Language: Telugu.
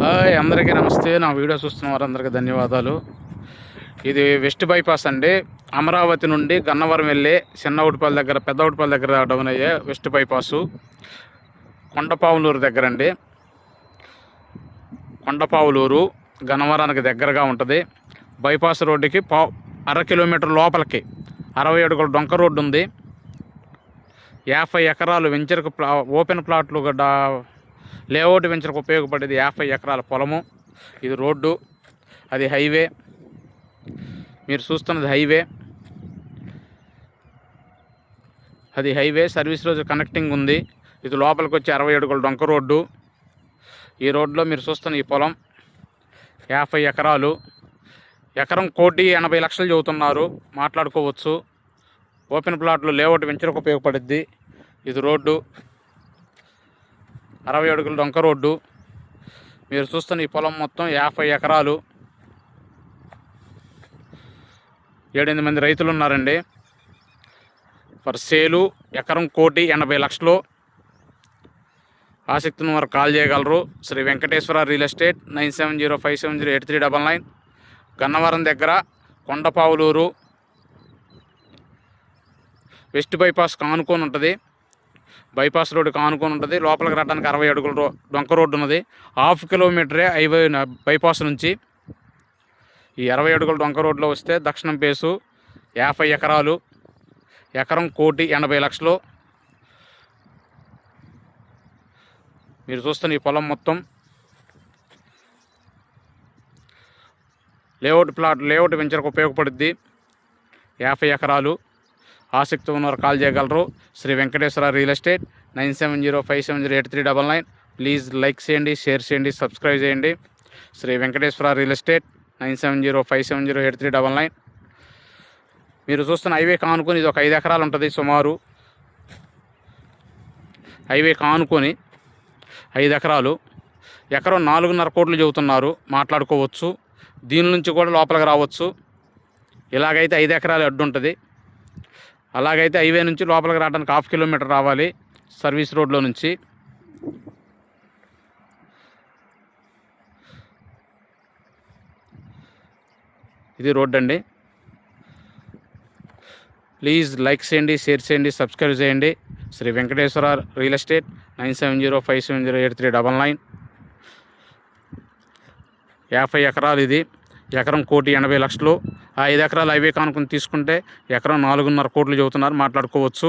హాయ్ అందరికీ నమస్తే. నా వీడియో చూస్తున్న వారందరికీ ధన్యవాదాలు. ఇది వెస్ట్ బైపాస్ అండి. అమరావతి నుండి గన్నవరం వెళ్ళే చిన్న ఉడిపల్లి దగ్గర, పెద్ద ఉడిపల్లి దగ్గర డౌన్ అయ్యే వెస్ట్ బైపాసు కొండపావులూరు దగ్గర అండి. కొండపావులూరు గన్నవరానికి దగ్గరగా ఉంటుంది. బైపాస్ రోడ్డుకి అర కిలోమీటర్ లోపలికి 60 అడుగుల డొంక రోడ్డు ఉంది. 50 ఎకరాలు వెంచర్కు ఓపెన్ ప్లాట్లు లేఅవుట్ వెంచర్కు ఉపయోగపడేది 50 ఎకరాల పొలము. ఇది రోడ్డు, అది హైవే. మీరు చూస్తున్నది హైవే, అది హైవే. సర్వీస్ రోజు కనెక్టింగ్ ఉంది. ఇది లోపలికి వచ్చి 60 అడుగుల డొంక రోడ్డు. ఈ రోడ్లో మీరు చూస్తున్న ఈ పొలం 50 ఎకరాలు. ఎకరం 1,80,00,000 చెబుతున్నారు, మాట్లాడుకోవచ్చు. ఓపెన్ ప్లాట్లు లేఅవుట్ వెంచర్కు ఉపయోగపడుద్ది. ఇది రోడ్డు, 60 అడుగుల డొంక రోడ్డు. మీరు చూస్తున్న ఈ పొలం మొత్తం 50 ఎకరాలు. 7-8 మంది రైతులు ఉన్నారండి. ఫర్ సేలు ఎకరం 1,80,00,000. ఆసక్తి ఉన్న వారు కాల్ చేయగలరు. Sri Venkateswara real estate 9705708399. గన్నవరం దగ్గర కొండపావులూరు వెస్ట్ బైపాస్ కానుకొని ఉంటుంది. బైపాస్ రోడ్డు కానుకొని ఉంటుంది. లోపలికి రావడానికి 60 అడుగుల డొంక రోడ్డు ఉన్నది. 1/2 కిలోమీటరే హైవే బైపాస్ నుంచి. ఈ 60 అడుగుల డొంక రోడ్లో వస్తే దక్షిణం పేసు 50 ఎకరాలు. ఎకరం 1,80,00,000. మీరు చూస్తున్న ఈ పొలం మొత్తం లేఅవుట్ వెంచర్కు ఉపయోగపడుద్ది. 50 ఎకరాలు. ఆసక్తి ఉన్నవారు కాల్ చేయగలరు. Sri Venkateswara real estate 9705708399. Please like చేయండి, షేర్ చేయండి, సబ్స్క్రైబ్ చేయండి. Sri Venkateswara real estate 9705708399. మీరు చూస్తున్న హైవే కానుకొని ఇది ఒక 5 ఎకరాలు ఉంటుంది సుమారు. హైవే కానుకొని 5 ఎకరాలు. ఎకరం 4.5 కోట్లు చెబుతున్నారు, మాట్లాడుకోవచ్చు. దీని నుంచి కూడా లోపలికి రావచ్చు. ఇలాగైతే 5 ఎకరాలు అడ్డు ఉంటుంది. అలాగైతే హైవే నుంచి లోపలికి రావడానికి 1/2 కిలోమీటర్ రావాలి సర్వీస్ రోడ్లో నుంచి. ఇది రోడ్ అండి. ప్లీజ్ లైక్ చేయండి, షేర్ చేయండి, సబ్స్క్రైబ్ చేయండి. Sri Venkateswara real estate 9705708399. 50 ఎకరాలు. ఇది ఎకరం 1,80,00,000. ఆ 5 ఎకరాలు హైవే కానుకొని తీసుకుంటే ఎకరం 4.5 కోట్లు చెబుతున్నారు, మాట్లాడుకోవచ్చు.